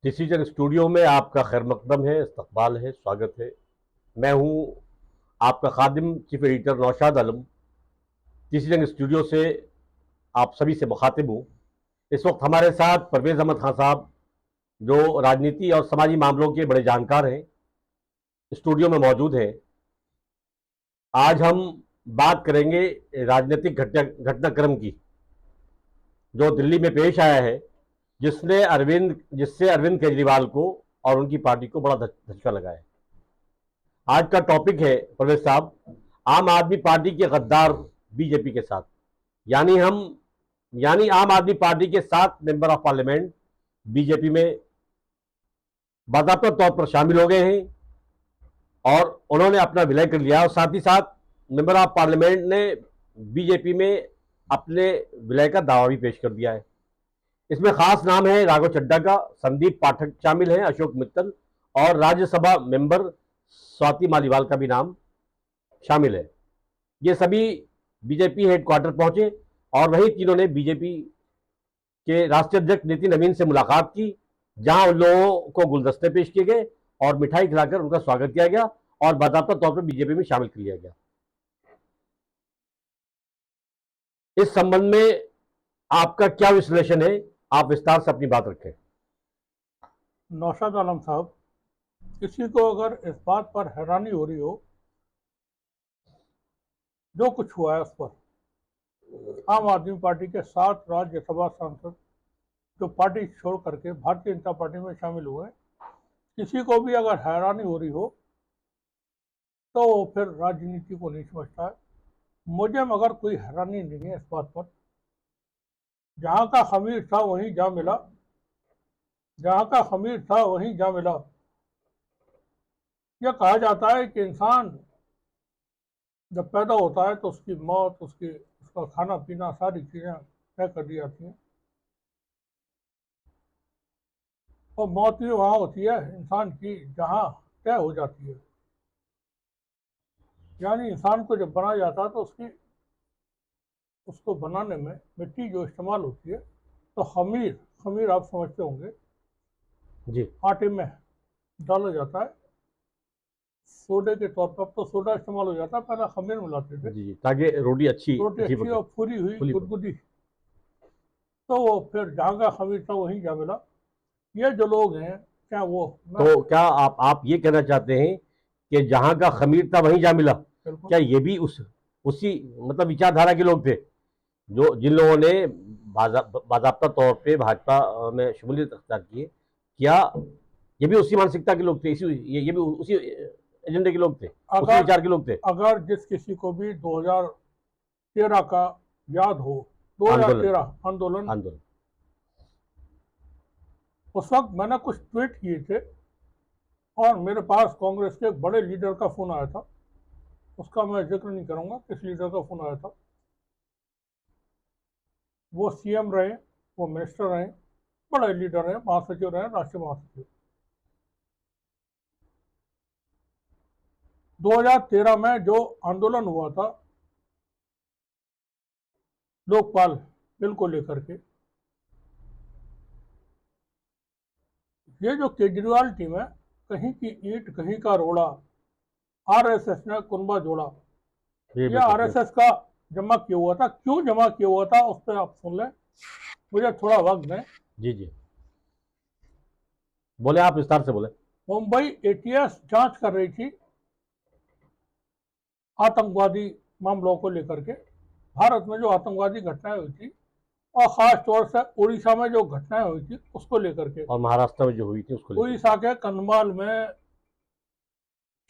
Decision studio में आपका खैर मकदम है, इस्तकबाल है, स्वागत है। मैं हूँ आपका खादिम chief editor Naushad Alam. Decision studio से आप सभी से मुखातिब हूँ। इस वक्त हमारे साथ परवेज अहमद खान साहब, जो राजनीति और समाजी मामलों के बड़े जानकार हैं, स्टूडियो में मौजूद हैं। आज हम बात करेंगे राजनीतिक घटनाक्रम की, जो दिल्ली में पेश आया है, जिससे अरविंद केजरीवाल को और उनकी पार्टी को बड़ा धचका लगा है। आज का टॉपिक है परवेज साहब, आम आदमी पार्टी के गद्दार बीजेपी के साथ। यानी हम यानी आम आदमी पार्टी के 7 मेंबर ऑफ पार्लियामेंट बीजेपी में बाकायदा तौर पर शामिल हो गए हैं और उन्होंने अपना विलय कर लिया, और साथ ही साथ मेंबर ऑफ पार्लियामेंट ने बीजेपी में अपने विलय का दावा भी पेश कर दिया है। इसमें खास नाम है राघव चड्ढा का, संदीप पाठक शामिल हैं, अशोक मित्तल, और राज्यसभा मेंबर स्वाति मालीवाल का भी नाम शामिल है। ये सभी बीजेपी हेडक्वार्टर पहुंचे और वही तीनों ने बीजेपी के राष्ट्रीय अध्यक्ष नितिन नवीन से मुलाकात की, जहां उन लोगों को गुलदस्ते पेश किए गए और मिठाई खिलाकर उनका स्वागत किया गया और बाकायदा तौर पर बीजेपी में शामिल कर लिया गया। इस संबंध में आपका क्या विश्लेषण है? आप विस्तार से अपनी बात रखें। नौशाद आलम साहब, किसी को अगर इस बात पर हैरानी हो रही हो जो कुछ हुआ है उस पर, आम आदमी पार्टी के 7 राज्यसभा सांसद जो पार्टी छोड़ करके भारतीय जनता पार्टी में शामिल हुए, किसी को भी अगर हैरानी हो रही हो तो वो फिर राजनीति को नहीं समझता है। मुझे मगर कोई हैरानी नहीं है इस बात पर। जहाँ का खमीर था वहीं जा मिला, जहाँ का खमीर था वहीं जा मिला। यह कहा जाता है कि इंसान जब पैदा होता है तो उसकी मौत, उसका खाना पीना, सारी चीज़ें तय कर दी जाती हैं, और मौत भी वहाँ होती है इंसान की जहाँ तय हो जाती है। यानी इंसान को जब बनाया जाता है तो उसको बनाने में मिट्टी जो इस्तेमाल होती है, तो खमीर आप समझते होंगे जी, आटे में डाला जाता है सोडे के तौर पर। अब तो सोडा इस्तेमाल हो जाता है, पहले खमीर मिलाते थे जी, ताकि रोटी अच्छी अच्छी पके, और पूरी हुई फुली पके। गुदगुदी। तो वो फिर जहाँ का खमीर था वहीं जा मिला। ये जो लोग हैं, क्या वो तो क्या आप ये कहना चाहते हैं कि जहां का खमीर था वहीं जा मिला? बिल्कुल क्या ये भी उसी मतलब विचारधारा के लोग थे, जो जिन लोगों ने बाजाबता तौर पे भाजपा में शमूलियत अख्तियार की है? क्या ये भी उसी मानसिकता के लोग थे, ये भी उसी एजेंडे के लोग थे, उसी विचार के लोग थे? अगर जिस किसी को भी 2013 का याद हो, आंदोलन 2013 आंदोलन, आंदोलन उस वक्त मैंने कुछ ट्वीट किए थे और मेरे पास कांग्रेस के एक बड़े लीडर का फोन आया था। उसका मैं जिक्र नहीं करूंगा किस लीडर का फोन आया था। वो सीएम रहे, वो मिनिस्टर रहे, बड़े लीडर रहे, महासचिव रहे, राष्ट्रीय महासचिव। 2013 में जो आंदोलन हुआ था लोकपाल बिल को लेकर के, ये जो केजरीवाल टीम है, कहीं की ईंट कहीं का रोड़ा, आरएसएस ने कुनबा जोड़ा। ये आरएसएस का जमा किया हुआ था। क्यों जमा किया हुआ था उस पर आप सुन लें, मुझे थोड़ा वक्त दें। जी जी, बोले, आप विस्तार से बोले। मुंबई एटीएस जांच कर रही थी आतंकवादी मामलों को लेकर के। भारत में जो आतंकवादी घटनाएं हुई थी और खास तौर से उड़ीसा में जो घटनाएं हुई थी उसको लेकर के, और महाराष्ट्र में जो हुई थी उसको लेकर। उड़ीसा के कंधमाल में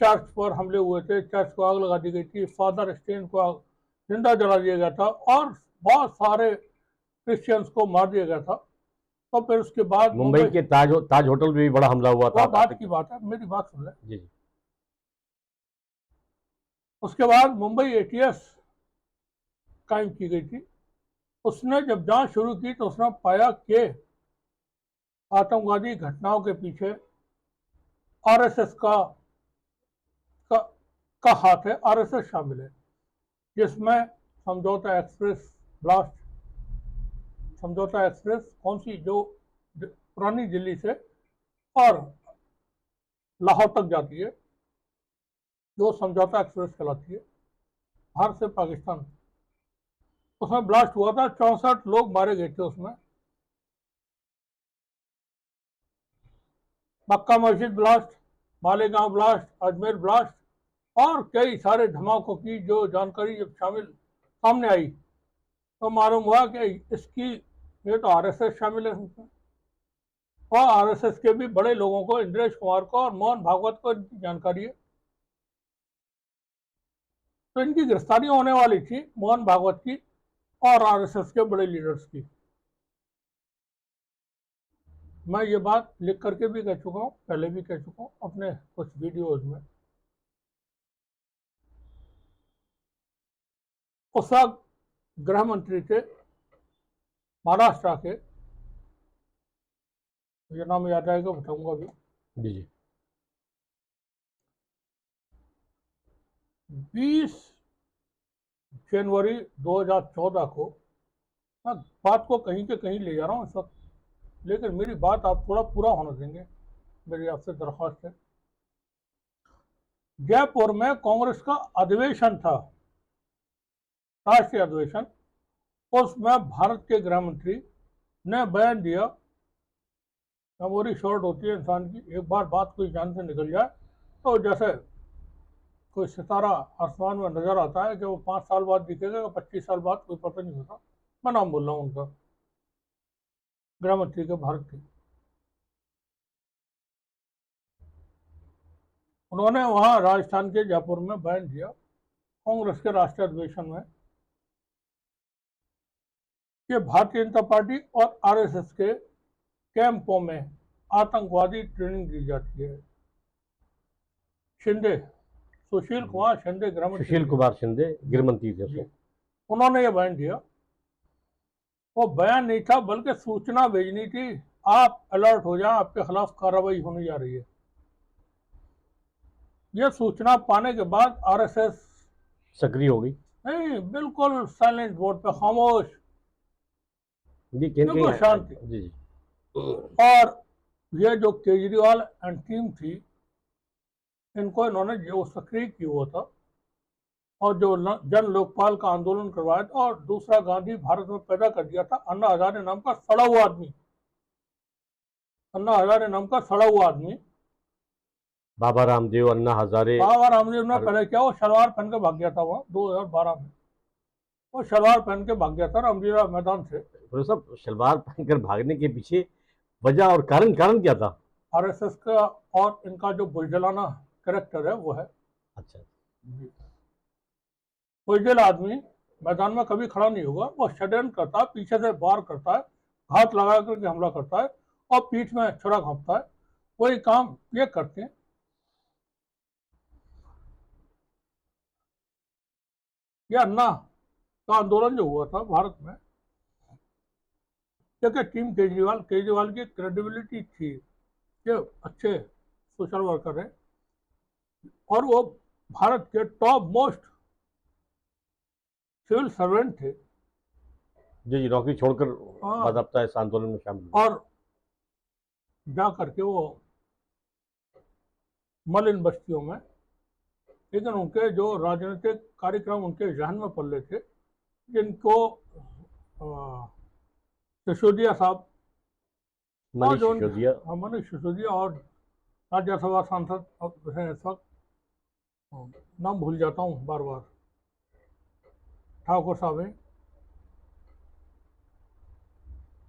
चर्च पर हमले हुए थे, चर्च को आग लगा दी गई थी, फादर स्टेन को जिंदा जला दिया गया था और बहुत सारे क्रिश्चियंस को मार दिया गया था। तो फिर उसके बाद मुंबई के ताज होटल में भी बड़ा हमला हुआ था। बात की बात है, मेरी बात सुन ले। जी जी। उसके बाद मुंबई एटीएस कायम की गई थी। उसने जब जांच शुरू की तो उसने पाया कि आतंकवादी घटनाओं के पीछे आरएसएस का, का हाथ है, आरएसएस शामिल है, जिसमें समझौता एक्सप्रेस ब्लास्ट, समझौता एक्सप्रेस कौन सी, जो पुरानी दिल्ली से और लाहौर तक जाती है, जो समझौता एक्सप्रेस कहलाती है, भारत से पाकिस्तान। उसमें ब्लास्ट हुआ था, 64 लोग मारे गए थे उसमें। मक्का मस्जिद blast, Malegaon blast, Ajmer blast और कई सारे धमाकों की जो जानकारी जब सामने आई तो मालूम हुआ कि इसकी ये तो आरएसएस शामिल है इसमें, और आरएसएस के भी बड़े लोगों को, इंद्रेश कुमार को और मोहन भागवत को इनकी जानकारी है। तो इनकी गिरफ्तारी होने वाली थी, मोहन भागवत की और आरएसएस के बड़े लीडर्स की। मैं ये बात लिख करके भी कह चुका हूँ, पहले भी कह चुका हूँ अपने कुछ वीडियोज में। उस वक्त गृह मंत्री थे महाराष्ट्र के, ये नाम याद आएगा बताऊंगा अभी। जी जी। 20 जनवरी 2014 को, मैं बात को कहीं के कहीं ले जा रहा हूँ इस वक्त, लेकिन मेरी बात आप थोड़ा पूरा होने देंगे, मेरी आपसे दरख्वास्त है। जयपुर में कांग्रेस का अधिवेशन था, राष्ट्रीय अधिवेशन। उसमें भारत के गृह मंत्री ने बयान दिया, मेमोरी शॉर्ट होती है इंसान की, एक बार बात कोई जान से निकल जाए तो जैसे कोई सितारा आसमान में नजर आता है कि वो 5 साल बाद दिखेगा या 25 साल बाद, कोई पता नहीं होता। मैं नाम बोल रहा हूँ उनका, गृह मंत्री के, भारत के। उन्होंने वहां राजस्थान के जयपुर में बयान दिया कांग्रेस के राष्ट्रीय अधिवेशन में कि भारतीय जनता पार्टी और आरएसएस के कैंपों में आतंकवादी ट्रेनिंग दी जाती है। शिंदे, सुशील कुमार शिंदे, गृह मंत्री, सुशील कुमार शिंदे गृह मंत्री थे जी, उसमें। उन्होंने ये बयान दिया। वो बयान नहीं था बल्कि सूचना भेजनी थी, आप अलर्ट हो जाए, आपके खिलाफ कार्रवाई होने जा रही है। यह सूचना पाने के बाद आरएसएस सक्रिय हो गई। नहीं, बिल्कुल साइलेंट मोड पे, खामोश, जी, कहीं बिल्कुल कहीं शांति। जी जी। और ये जो केजरीवाल एंड टीम थी, इनको इन्होंने जो सक्रिय किया हुआ था और जो जन लोकपाल का आंदोलन करवाया था, और दूसरा गांधी भारत में पैदा कर दिया था, अन्ना हजारे नाम का सड़ा हुआ आदमी, अन्ना हजारे नाम का सड़ा हुआ आदमी, बाबा रामदेव, अन्ना हजारे। बाबा रामदेव ने पहले क्या, वो शलवार पहन के भाग गया था वहां 2012 में, वो शलवार पहन के भाग गया था रामलीला मैदान से। तो सब शलवार पहनकर भागने के पीछे वजह और कारण क्या था? आरएसएस का और इनका जो बुजदिलाना कैरेक्टर है वो है। अच्छा। बुजदिल आदमी मैदान में कभी खड़ा नहीं होगा, वो षड्यंत्र करता है, पीछे से वार करता है, घात लगा करके हमला करता है और पीठ में छुरा घोंपता है। वही काम ये करते हैं। यह अन्ना का आंदोलन जो हुआ था भारत में, देखिए टीम केजरीवाल की क्रेडिबिलिटी थी कि अच्छे सोशल वर्कर है और वो भारत के टॉप मोस्ट सिविल सर्वेंट थे। जी जी, नौकरी छोड़कर हाँ, बाकायदा इस आंदोलन में शामिल हुए। और जा करके वो मलिन बस्तियों में, लेकिन उनके जो राजनीतिक कार्यक्रम उनके जहन में पल रहे थे, जिनको सिसोदिया साहब, मनीष सिसोदिया, मनीष सिसोदिया और राज्यसभा सांसद हैं इस वक्त, नाम भूल जाता हूँ बार बार, ठाकुर साहब हैं,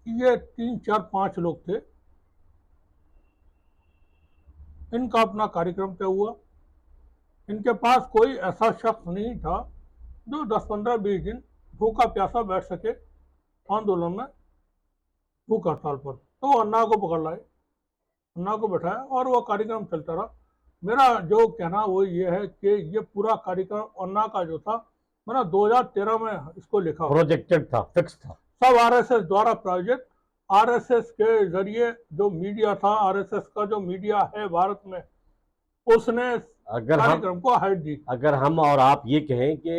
ये 3 4 5 लोग थे। इनका अपना कार्यक्रम तय हुआ। इनके पास कोई ऐसा शख्स नहीं था जो 10 15 20 दिन भूखा प्यासा बैठ सके आंदोलन में, भूख हड़ताल पर। तो वो अन्ना को पकड़ लाए, अन्ना को बैठाया और वो कार्यक्रम चलता रहा। मेरा जो कहना वो ये है कि ये पूरा कार्यक्रम अन्ना का जो था, मैंने 2013 में इसको लिखा, प्रोजेक्टेड था, फिक्स था, सब आरएसएस द्वारा प्रायोजित। आरएसएस के जरिए जो मीडिया था, आरएसएस का जो मीडिया है भारत में, उसने कार्यक्रम को हाइड दी। अगर हम और आप ये कहें कि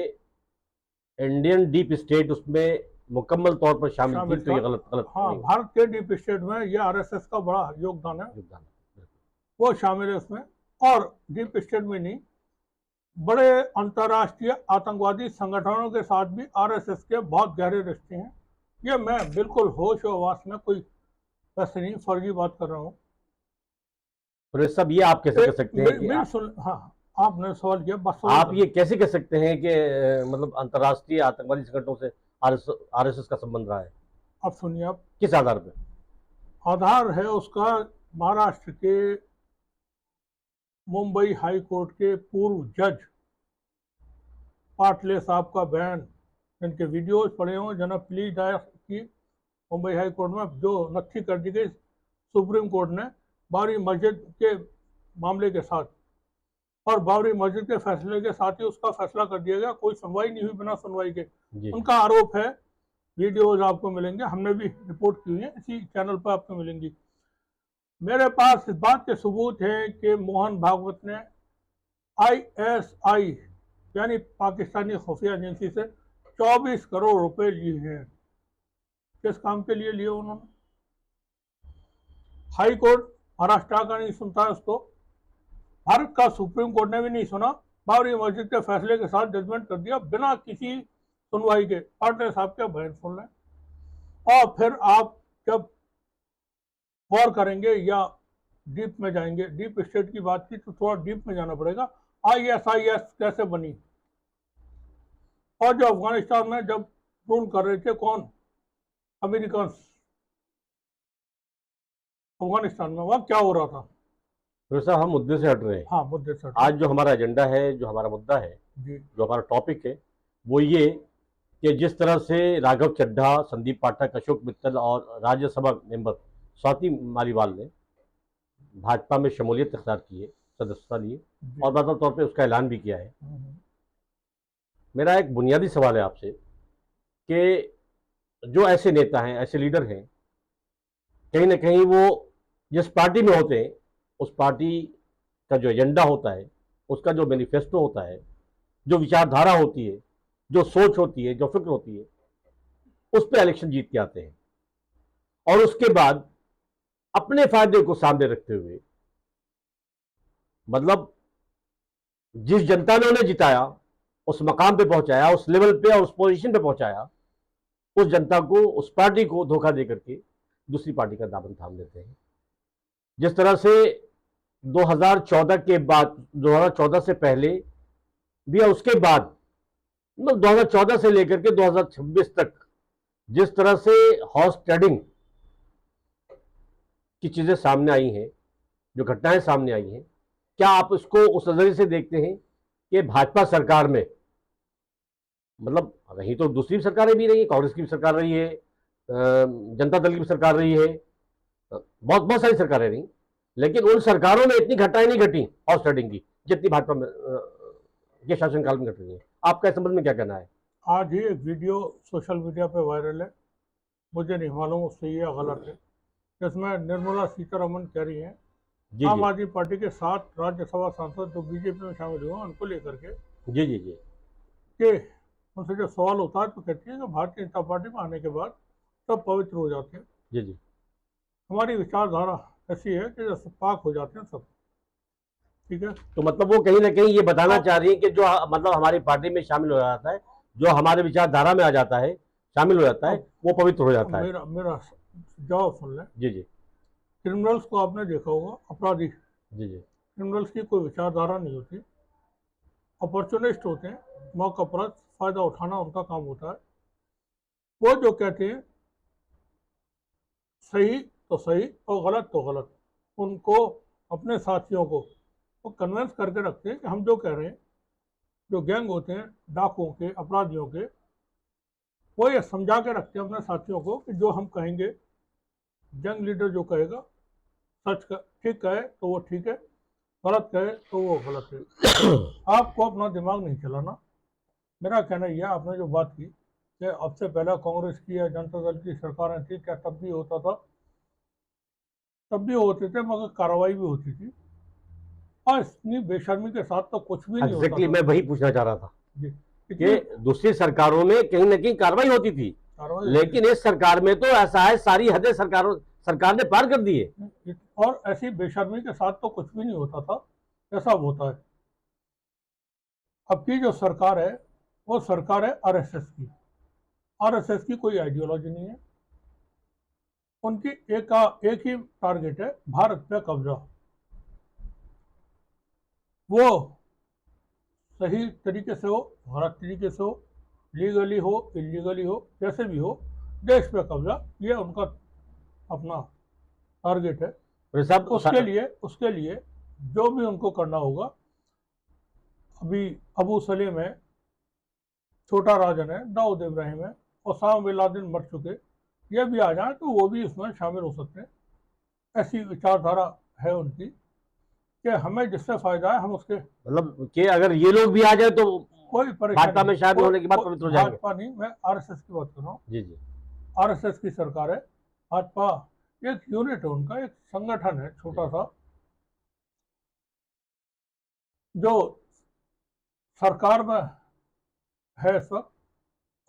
इंडियन डीप स्टेट उसमें मुकम्मल तौर पर शामिल थी, तो ये गलत हाँ, नहीं। भारत के डीप स्टेट में ये आरएसएस का बड़ा योगदान है। वो शामिल है उसमें। और डीप स्टेट में नहीं, बड़े अंतर्राष्ट्रीय आतंकवादी संगठनों के साथ भी आरएसएस के बहुत गहरे रिश्ते हैं। ये मैं बिल्कुल होश और आवास में कोई वैसे नहीं फर्जी बात कर रहा हूँ। प्रोफेसर साहब, ये आप कैसे कह सकते हैं कि हाँ, आपने सवाल किया, बस आप ये कैसे कह सकते हैं कि मतलब अंतर्राष्ट्रीय आतंकवादी संगठनों से आरएसएस का संबंध रहा है? अब सुनिए, आप किस आधार पर? आधार है उसका महाराष्ट्र के मुंबई हाई कोर्ट के पूर्व जज पाटले साहब का बयान, जिनके वीडियोज पड़े हों, जना प्ली दायर की मुंबई हाई कोर्ट में, जो नत्थी कर दी गई सुप्रीम कोर्ट ने बाबरी मस्जिद के मामले के साथ, और बाबरी मस्जिद के फैसले के साथ ही उसका फैसला कर दिया गया, कोई सुनवाई नहीं हुई बिना सुनवाई के। उनका आरोप है, वीडियोज आपको मिलेंगे, हमने भी रिपोर्ट की हुई है, इसी चैनल पर आपको मिलेंगी। मेरे पास इस बात के सबूत हैं कि मोहन भागवत ने ISI यानी पाकिस्तानी खुफिया एजेंसी से 24 करोड़ रुपए लिए हैं। किस काम के लिए लिए उन्होंने? हाई कोर्ट महाराष्ट्र का नहीं सुनता है उसको, भारत का सुप्रीम कोर्ट ने भी नहीं सुना, बाबरी मस्जिद के फैसले के साथ जजमेंट कर दिया बिना किसी सुनवाई के। पाटले साहब के बयान सुन लें और फिर आप जब गौर करेंगे या डीप में जाएंगे। डीप स्टेट की बात की तो थोड़ा डीप में जाना पड़ेगा। ISIS कैसे बनी, और जो अफगानिस्तान में जब रूल कर रहे थे कौन, अमेरिकन, अफगानिस्तान में वहां क्या हो रहा था? प्रोफेसर साहब, हम मुद्दे से हट रहे हैं। हाँ, मुद्दे से आज जो हमारा एजेंडा है, जो हमारा मुद्दा है जी, जो हमारा टॉपिक है, वो ये कि जिस तरह से राघव चड्ढा, संदीप पाठक, अशोक मित्तल और राज्यसभा मेंबर स्वाति मालीवाल ने भाजपा में शमूलियत इख्तियार की है, सदस्यता ली और बराबर तौर पे उसका ऐलान भी किया है। मेरा एक बुनियादी सवाल है आपसे कि जो ऐसे नेता हैं, ऐसे लीडर हैं, कहीं ना कहीं वो जिस पार्टी में होते हैं, उस पार्टी का जो एजेंडा होता है, उसका जो मैनिफेस्टो होता है, जो विचारधारा होती है, जो सोच होती है, जो फिक्र होती है, उस पर इलेक्शन जीत के आते हैं और उसके बाद अपने फायदे को सामने रखते हुए, मतलब जिस जनता ने उन्हें जिताया, उस मकाम पे पहुंचाया, उस लेवल पे और उस पोजीशन पे पहुंचाया, उस जनता को, उस पार्टी को धोखा दे करके दूसरी पार्टी का दामन थाम लेते हैं। जिस तरह से 2014 के बाद, 2014 से पहले भी और उसके बाद, मतलब 2014 से लेकर के 2026 तक जिस तरह से हॉर्स ट्रेडिंग की चीजें सामने आई हैं, जो घटनाएं सामने आई हैं, क्या आप इसको उस नजरिए से देखते हैं कि भाजपा सरकार में, मतलब रही तो दूसरी सरकारें भी रही, कांग्रेस की भी सरकार रही है, जनता दल की भी सरकार रही है, बहुत बहुत सारी सरकारें रही, लेकिन उन सरकारों में इतनी घटनाएं नहीं घटी हॉर्स ट्रेडिंग की जितनी भाजपा में के शासनकाल में घट रही है। आपका इस संबंध में क्या कहना है? आज ही एक वीडियो सोशल मीडिया पे वायरल है, मुझे नहीं मालूम सही है गलत है, जिसमें निर्मला सीतारमन कह रही हैं आम आदमी पार्टी के 7 राज्यसभा सांसद जो बीजेपी में शामिल हुए उनको लेकर के, जी जी जी, कि उनसे जो सवाल होता है तो कहती है कि भारतीय जनता पार्टी में आने के बाद सब पवित्र हो जाते हैं। जी जी, हमारी विचारधारा ऐसी है कि जैसे पाक हो जाते हैं सब, ठीक है। तो मतलब वो कहीं ना कहीं ये बताना चाह रही है कि जो मतलब हमारी पार्टी में शामिल हो जाता है, जो हमारे विचारधारा में आ जाता है, शामिल हो जाता है, वो पवित्र हो जाता है। मेरा जवाब सुन लें। जी जी, क्रिमिनल्स को आपने देखा होगा, अपराधी, जी जी, क्रिमिनल्स की कोई विचारधारा नहीं होती, अपॉर्चुनिस्ट होते हैं, मौका पर फायदा उठाना उनका काम होता है। वो जो कहते हैं सही तो सही और गलत तो गलत, उनको, अपने साथियों को वो कन्विंस करके रखते हैं कि हम जो कह रहे हैं, जो गैंग होते हैं डाकुओं के, अपराधियों के, वो ये समझा के रखते हैं अपने साथियों को कि जो हम कहेंगे, जंग लीडर जो कहेगा, सच का ठीक कहे तो वो ठीक है, गलत कहे तो वो गलत है। आपको अपना दिमाग नहीं चलाना। मेरा कहना यह, आपने जो बात की कि अब से पहले कांग्रेस की या जनता दल की सरकारें थी, क्या तब भी होता था? तब भी होते थे, मगर कार्रवाई भी होती थी, और इतनी बेशर्मी के साथ तो कुछ भी नहीं होता था। मैं वही पूछना चाह रहा था जी, कि दूसरी सरकारों में कहीं ना कहीं कार्रवाई होती थी, लेकिन इस सरकार में तो ऐसा है, सारी हदें सरकार ने पार कर दी है। और ऐसी बेशर्मी के साथ तो कुछ भी नहीं होता था जैसा अब होता है। अब की जो सरकार है वो सरकार है आरएसएस की। आरएसएस की कोई आइडियोलॉजी नहीं है, उनकी एक ही टारगेट है, भारत पे कब्जा। वो सही तरीके से हो, गलत तरीके से हो, लीगली हो, इलीगली हो, जैसे भी हो, देश पे कब्जा, ये उनका अपना टारगेट है। वैसे साहब उसके लिए जो भी उनको करना होगा, अभी अबू सलेम है, छोटा राजन है, दाऊद इब्राहिम है, ओसामा बिन लादेन मर चुके, ये भी आ जाए तो वो भी इसमें शामिल हो सकते हैं। ऐसी विचारधारा है उनकी कि हमें जिससे फायदा है हम उसके, मतलब कि अगर ये लोग भी आ जाए तो कोई परेशानी भाजपा में नहीं, शामिल होने के बाद पवित्र हो जाएंगे। भाजपा नहीं, मैं आरएसएस की बात कर रहा हूँ। जी जी। आरएसएस की सरकार है, भाजपा एक यूनिट है उनका, एक संगठन है छोटा सा, जो सरकार में है इस वक्त,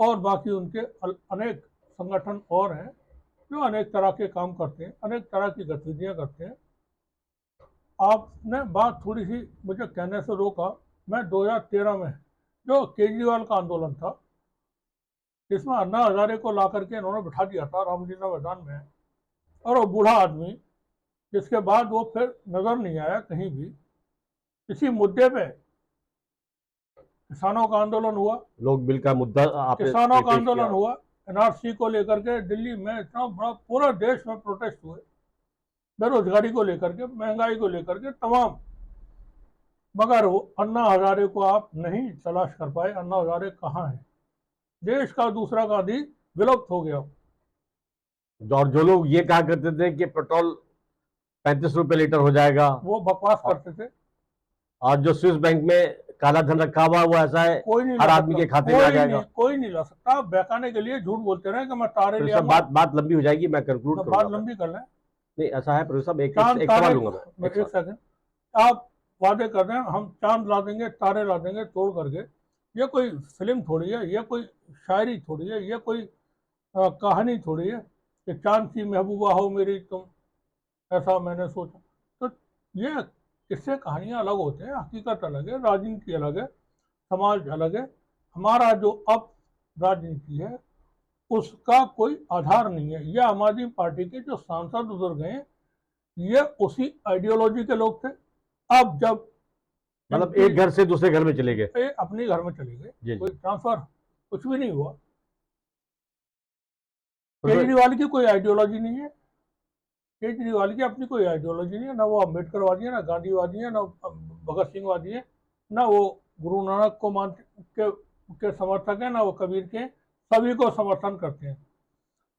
और बाकी उनके अनेक संगठन और हैं जो अनेक तरह के काम करते हैं, अनेक तरह की गतिविधियां करते हैं। आपने बात थोड़ी सी मुझे कहने से रोका। मैं 2013 में जो केजरीवाल का आंदोलन था, जिसमें अन्ना हजारे को ला करके इन्होंने बिठा दिया था रामलीला मैदान में, और वो बूढ़ा आदमी, जिसके बाद वो फिर नजर नहीं आया कहीं भी। इसी मुद्दे पे किसानों का आंदोलन हुआ, लोग बिल का मुद्दा आपने किसानों का पेश आंदोलन किया। हुआ, एनआरसी को लेकर के दिल्ली में इतना बड़ा, पूरा देश में प्रोटेस्ट हुए, बेरोजगारी को लेकर के, महंगाई को लेकर के, तमाम। मगर वो अन्ना हजारे को आप नहीं तलाश कर पाए। अन्ना हजारे कहाँ है? देश का दूसरा गांधी विलुप्त हो गया। और जो लोग ये कहा करते थे कि पेट्रोल 35 रुपए लीटर हो जाएगा, वो बकवास करते थे। और जो स्विस बैंक में काला धन रखा हुआ वो ऐसा है कोई नहीं हर ला आदमी सकता, के खाते में आ जाएगा। कोई नहीं ला सकता। आप बहकाने के लिए झूठ बोलते रहे कि मैं तारे फिर ले सब आऊंगा। बात लंबी हो जाएगी, मैं कंक्लूड बात करूंगा। लंबी कर लें। नहीं ऐसा है प्रोफेसर साहब, चांद एक तारे, सवाल लूंगा मैं, एक एक सवाल। सेकंड, आप वादे कर रहे हैं हम चांद ला देंगे, तारे ला देंगे तोड़ करके। ये कोई फिल्म थोड़ी है, ये कोई शायरी थोड़ी है, ये कोई कहानी थोड़ी है कि चांद सी महबूबा हो मेरी तुम, ऐसा मैंने सोचा। तो ये किस्से कहानियां अलग होते हैं, हकीकत अलग है, राजनीति अलग है, समाज अलग है। हमारा जो अब राजनीति है उसका कोई आधार नहीं है। यह आम आदमी पार्टी के जो सांसद उधर गए, ये उसी आइडियोलॉजी के लोग थे। अब जब मतलब एक घर से दूसरे घर में चले गए। अपने घर में चले गए, कोई ट्रांसफर कुछ भी नहीं हुआ। केजरीवाल की कोई आइडियोलॉजी नहीं है, केजरीवाल की अपनी कोई आइडियोलॉजी नहीं है। ना वो अम्बेडकरवादी है, ना गांधीवादी है, ना भगत सिंहवादी है, ना वो गुरु नानक को मान के समर्थक है, ना वो कबीर के। सभी को समर्थन करते हैं।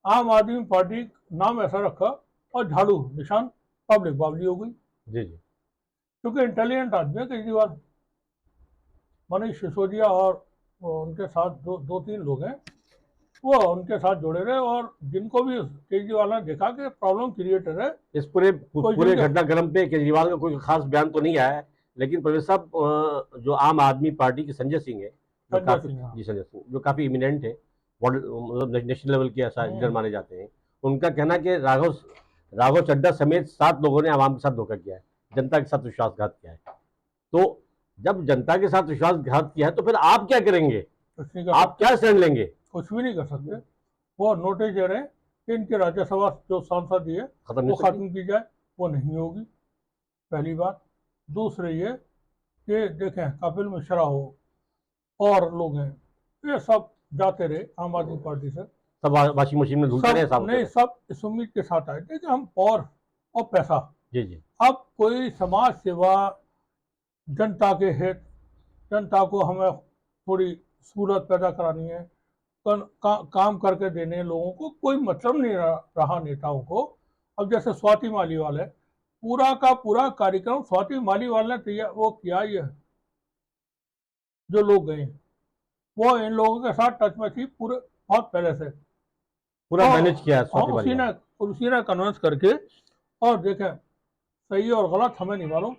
आम आदमी पार्टी नाम ऐसा रखा और झाड़ू निशान पब्लिक बावली हो गई। जी जी। क्योंकि इंटेलिजेंट आदमी है केजरीवाल। मनीष सिसोदिया और उनके साथ दो तीन लोग हैं, वो उनके साथ जुड़े रहे, और जिनको भी केजरीवाल ने देखा कि प्रॉब्लम क्रिएटर है। इस पूरे घटनाक्रम पे केजरीवाल का कोई खास बयान तो नहीं आया है, लेकिन प्रोफेसर साहब जो आम आदमी पार्टी के संजय सिंह है, संजय सिंह जो काफी इमिनेंट है, मतलब नेशनल लेवल के ऐसा लीडर माने जाते हैं, उनका कहना है कि राघव चड्ढा समेत 7 लोगों ने आवाम के साथ धोखा किया है, जनता के साथ विश्वासघात किया है। तो जब जनता के साथ विश्वासघात किया है तो फिर आप क्या करेंगे? आप क्या स्टैंड लेंगे? कुछ भी नहीं कर सकते। वो नोटिस दे रहे हैं कि इनके राज्यसभा जो सांसद है वो खत्म की जाए, वो नहीं होगी, पहली बात। दूसरी ये कि देखें कपिल मिश्रा हो और लोग हैं, ये सब जाते रहे आम आदमी पार्टी से, सब वॉशिंग मशीन में धुलते रहे, सब इस उम्मीद के साथ आए थे कि हम पावर और पैसा। जी जी। अब कोई समाज सेवा, जनता के हित, जनता को हमें थोड़ी सहूलत पैदा करानी है, काम करके देने लोगों को, कोई मतलब नहीं रहा नेताओं को। अब जैसे स्वाति मालीवाल है, पूरा का पूरा कार्यक्रम स्वाति मालीवाल ने तैयार वो किया ही है। जो लोग गए वो इन लोगों के साथ टच में थी पूरे, बहुत पहले से पूरा मैनेज किया है उसी ने कन्विंस करके। और देखें सही और गलत हमें नहीं मालूम,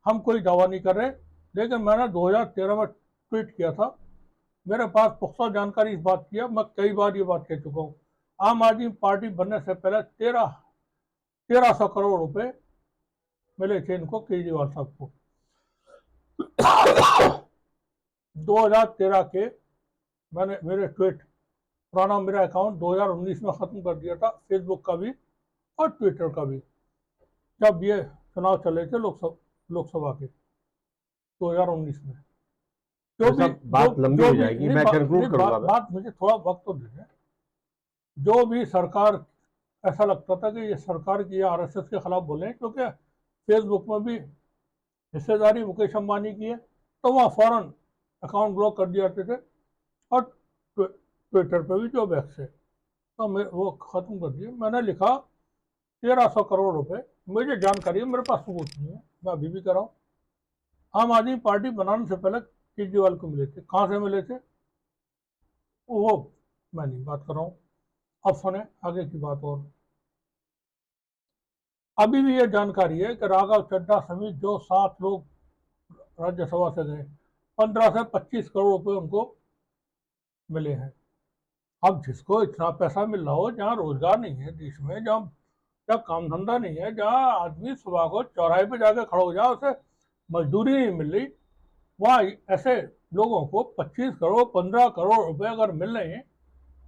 हम कोई दावा नहीं कर रहे, लेकिन मैंने 2013 में ट्वीट किया था, मेरे पास पुख्ता जानकारी इस बात की है, मैं कई बार ये बात कह चुका हूँ। आम आदमी पार्टी बनने से पहले 1300 करोड़ रुपए मिले थे इनको, केजरीवाल साहब को। 2013 के मैंने मेरे ट्वीट, पुराना मेरा अकाउंट 2019 में ख़त्म कर दिया था, फेसबुक का भी और ट्विटर का भी, जब ये चुनाव चले थे लोकसभा के 2019 में। जो भी बात लंबी हो जाएगी, मैं कंक्लूड करूंगा। बात मुझे थोड़ा वक्त तो दे दें। जो भी सरकार, ऐसा लगता था कि ये सरकार की आरएसएस के खिलाफ बोले, क्योंकि फेसबुक में भी हिस्सेदारी मुकेश अंबानी की है, तो वहाँ फौरन अकाउंट ब्लॉक कर दिए जाते थे, और ट्विटर पे भी जो बैक्स है तो वो ख़त्म कर दिए। मैंने लिखा 1300 करोड़ रुपए, मुझे जानकारी है, मेरे पास सबूत नहीं है, मैं अभी भी कर रहा हूँ। आम आदमी पार्टी बनाने से पहले केजरीवाल को मिले थे। कहाँ से मिले थे वो मैं नहीं बात कर रहा हूँ, अब सुने आगे की बात। और अभी भी ये जानकारी है कि राघव चड्ढा समेत जो 7 लोग राज्यसभा से गए, 15 से 25 करोड़ रुपए उनको मिले हैं। अब जिसको इतना पैसा मिल रहा हो, जहाँ रोजगार नहीं है देश में, जहाँ काम धंधा नहीं है, जहाँ आदमी सुबह को चौराहे पे जाके खड़ा हो जाए, उसे मजदूरी नहीं मिल रही, वहाँ ऐसे लोगों को 25 करोड़ 15 करोड़ रुपए अगर मिल रहे हैं,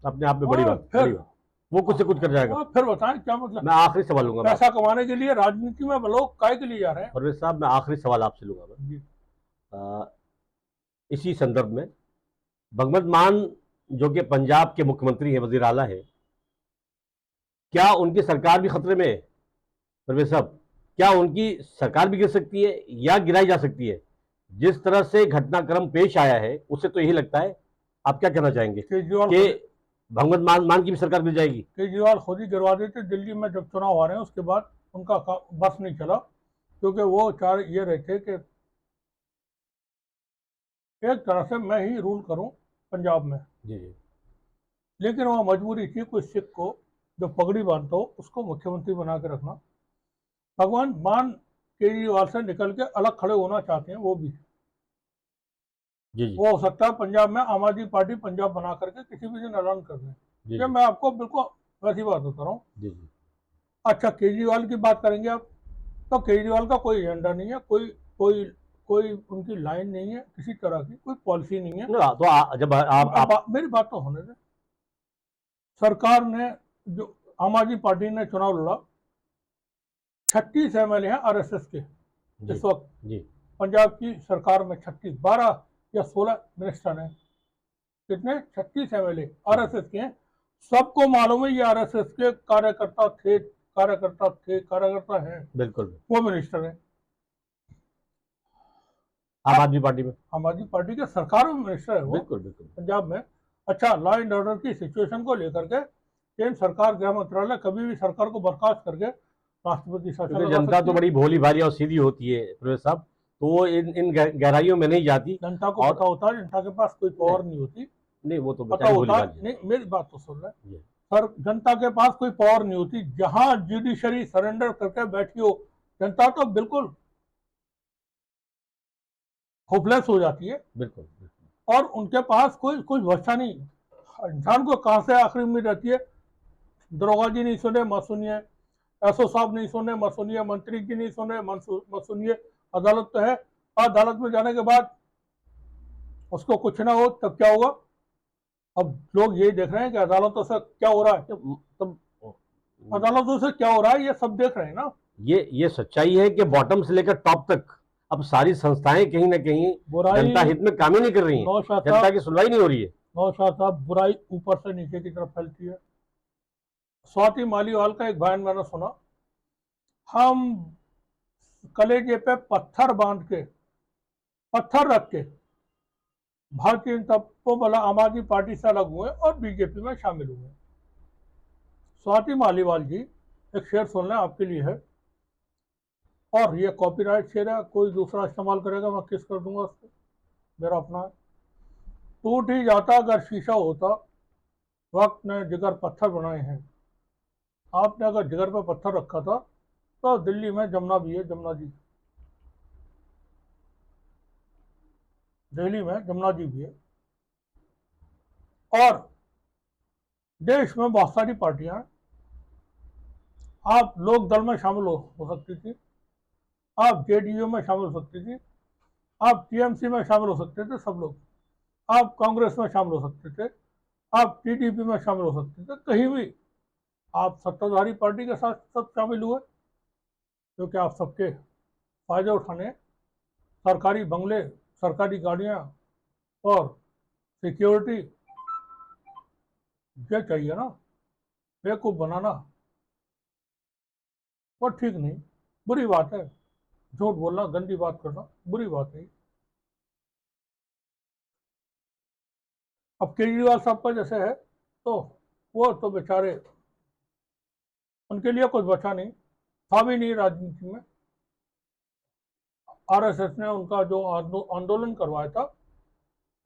अपने आप में बड़ी बात, फिर बड़ी बात। वो कुछ से कुछ कर जाएगा। फिर बताएं क्या मतलब। मैं आखिरी सवाल लूंगा, पैसा कमाने के लिए राजनीति में लोग काय के लिए जा रहे हैं। परवेज साहब, मैं आखिरी सवाल आपसे लूंगा मैं। इसी संदर्भ में भगवंत मान, जो कि पंजाब के मुख्यमंत्री हैं, वजीर आला है, क्या उनकी सरकार भी खतरे में है? परवेज साहब, क्या उनकी सरकार भी गिर सकती है या गिराई जा सकती है? जिस तरह से घटनाक्रम पेश आया है, उससे तो यही लगता है। आप क्या कहना चाहेंगे कि भगवंत मान की भी सरकार गिर जाएगी? केजरीवाल खुद ही गिरवा देते दिल्ली में, जब चुनाव आ रहे हैं उसके बाद उनका बस नहीं चला, क्योंकि वो चाह ये रहे थे कि एक तरह से मैं ही रूल करूं पंजाब में। जी जी। लेकिन वह मजबूरी थी, कोई सिख को जो पगड़ी बांधता हो उसको मुख्यमंत्री बना के रखना। भगवान मान केजरीवाल से निकल के अलग खड़े होना चाहते हैं वो भी। जी जी। वो हो सकता है पंजाब में आम आदमी पार्टी पंजाब बना करके किसी भी दिन ऐलान कर दें। ये मैं आपको बिल्कुल वैसी बात बता रहा हूँ। जी जी। अच्छा, केजरीवाल की बात करेंगे आप, तो केजरीवाल का कोई एजेंडा नहीं है, कोई कोई कोई उनकी लाइन नहीं है, किसी तरह की कोई पॉलिसी नहीं है। तो जब आप मेरी बात तो होने दें। सरकार ने, जो आम आदमी पार्टी ने चुनाव लड़ा, 36 एमएलए हैं आरएसएस के इस वक्त जी। पंजाब की सरकार में। 36, 12 या 16 मिनिस्टर हैं। कितने? 36 एमएलए आरएसएस के हैं। सबको मालूम है ये आरएसएस के कार्यकर्ता हैं, बिल्कुल। वो मिनिस्टर हैं आम आदमी पार्टी में, आम आदमी पार्टी के सरकार में मिनिस्टर है वो। बिल्कुल बिल्कुल पंजाब में। अच्छा, लॉ एंड ऑर्डर की सिचुएशन को लेकर के केंद्र सरकार, गृह मंत्रालय कभी भी सरकार को बर्खास्त करके राष्ट्रपति शासन लगा जनता सकती तो है। बड़ी भोली भाली और सीधी होती है प्रवेश साहब, तो वो इन गहराइयों में नहीं जाती। जनता को पता होता है, जनता के पास कोई पावर नहीं होती। नहीं, वो तो पता होता है, नहीं मेरी बात तो सुन रहे सर, जनता के पास कोई पावर नहीं होती। जहां जुडिशरी सरेंडर करके बैठी हो जनता, तो बिल्कुल होपलेस हो जाती है। बिल्कुल। और उनके पास कोई कुछ बचा नहीं। इंसान को कहां से आखिरी उम्मीद रहती है? दरोगा जी नहीं सुने, मत सुनिए। एसओ साहब नहीं सुने, मत सुनिए। मंत्री जी नहीं सुने, मत सुनिए। अदालत तो है, अदालत में जाने के बाद उसको कुछ ना हो तब क्या होगा? अब लोग ये देख रहे हैं कि अदालतों से क्या हो रहा है, तब अदालतों से क्या हो रहा है, ये सब देख रहे हैं ना। ये सच्चाई है कि बॉटम से लेकर टॉप तक अब सारी संस्थाएं कहीं ना कहीं जनता हित में काम ही नहीं कर रही हैं। जनता की सुनवाई नहीं हो रही है। नौशाद साहब, बुराई ऊपर से नीचे की तरफ फैलती है। स्वाति मालीवाल का एक बयान मैंने सुना, हम कलेजे पे पत्थर बांध के, पत्थर रख के भारतीय जनता को बोला आम आदमी पार्टी से अलग हुए और बीजेपी में शामिल हुए। स्वाति मालीवाल जी, एक शेर सुन लें, आपके लिए है, और ये कॉपीराइट शेर है, कोई दूसरा इस्तेमाल करेगा मैं किस कर दूंगा उसको, मेरा अपना है। टूट ही जाता अगर शीशा होता, वक्त ने जिगर पत्थर बनाए हैं। आपने अगर जिगर पे पत्थर रखा था तो दिल्ली में जमुना भी है, जमुना जी, दिल्ली में जमुना जी भी है। और देश में बहुत सारी पार्टियां हैं, आप लोक दल में शामिल हो सकती थी, आप जेडीयू में शामिल हो सकती थी, आप टीएमसी में शामिल हो सकते थे, सब लोग, आप कांग्रेस में शामिल हो सकते थे, आप टीडीपी में शामिल हो सकते थे, कहीं भी आप सत्ताधारी पार्टी के साथ सब शामिल हुए, क्योंकि आप सबके फायदे उठाने, सरकारी बंगले, सरकारी गाड़ियां और सिक्योरिटी, ये चाहिए ना। बेवकूफ बनाना वो ठीक नहीं, बुरी बात है। झूठ बोलना, गंदी बात करना बुरी बात है। अब केजरीवाल साहब का जैसे है, तो वो तो बेचारे, उनके लिए कुछ बचा नहीं, था भी नहीं राजनीति में। आरएसएस ने उनका जो आंदोलन करवाया था,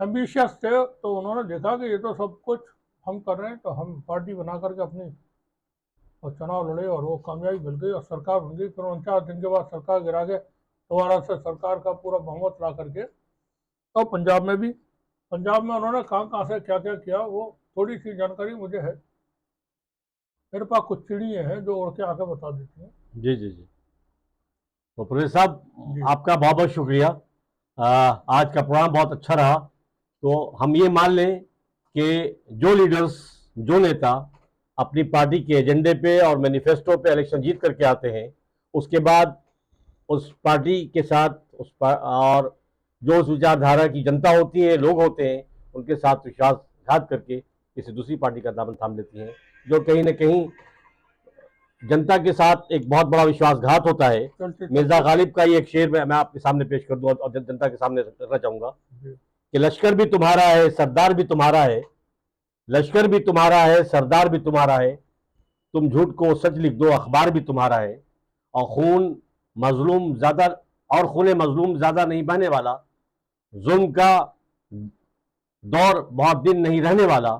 एम्बिशियस थे, तो उन्होंने देखा कि ये तो सब कुछ हम कर रहे हैं, तो हम पार्टी बना करके अपनी और चुनाव लड़े और वो कामयाबी मिल गई और सरकार बन गई। फिर 49 दिन के बाद सरकार गिरा के दोबारा से सरकार का पूरा बहुमत ला करके, तो पंजाब में उन्होंने कहाँ कहाँ से क्या क्या किया, वो थोड़ी सी जानकारी मुझे है। मेरे पास कुछ चिड़ियाँ हैं जो उड़ के आके बता देती हैं। जी जी जी। तो प्रवेश साहब, जी आपका बहुत बहुत शुक्रिया। आज का प्रोग्राम बहुत अच्छा रहा। तो हम ये मान लें कि जो लीडर्स, जो नेता अपनी पार्टी के एजेंडे पे और मैनिफेस्टो पे इलेक्शन जीत करके आते हैं, उसके बाद उस पार्टी के साथ और जो उस विचारधारा की जनता होती है, लोग होते हैं, उनके साथ विश्वासघात करके किसी दूसरी पार्टी का दामन थाम लेती हैं, जो कहीं ना कहीं जनता के साथ एक बहुत बड़ा विश्वासघात होता है। चलते मिर्जा चलते गालिब का ये एक शेर मैं आपके सामने पेश कर दूं और जनता के सामने रखना चाहूंगा जी कि लश्कर भी तुम्हारा है, सरदार भी तुम्हारा है, लश्कर भी तुम्हारा है, सरदार भी तुम्हारा है, तुम झूठ को सच लिख दो, अखबार भी तुम्हारा है, और मजलूम ज्यादा खून मजलूम ज्यादा नहीं बहने वाला, जुल्म का दौर बहुत दिन नहीं रहने वाला,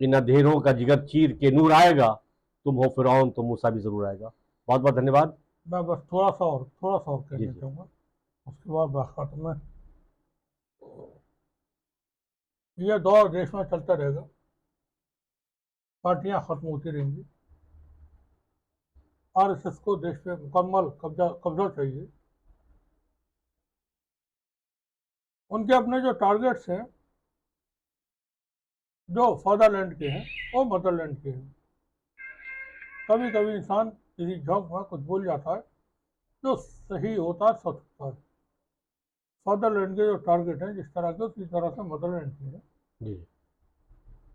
इन अंधेरों का जिगर चीर के नूर आएगा, तुम हो फिरौन तो मूसा भी जरूर आएगा। बहुत बहुत धन्यवाद। मैं बस थोड़ा सा और जी कहना जी। चाहूँगा, उसके बाद बात खत्म है। ये दौर देश में चलता रहेगा, पार्टियां खत्म होती रहेंगी, आरएसएस को देश पे मुकम्मल कब्जा चाहिए। उनके अपने जो टारगेट्स हैं, जो फादरलैंड के हैं, वो मदरलैंड के हैं। कभी कभी इंसान किसी झोंक में कुछ भूल जाता है, जो सही होता है सच होता है। फादरलैंड के जो टारगेट हैं जिस तरह के, उसी तरह से मदरलैंड के हैं। जी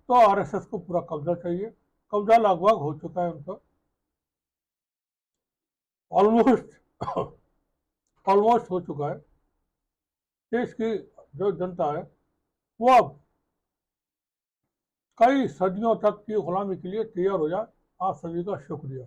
तो आरएसएस को पूरा कब्जा चाहिए, कब्जा लगभग हो चुका है उनका, ऑलमोस्ट ऑलमोस्ट हो चुका है। देश की जो जनता है वो अब कई सदियों तक की गुलामी के लिए तैयार हो जाए। आप सभी का शुक्रिया।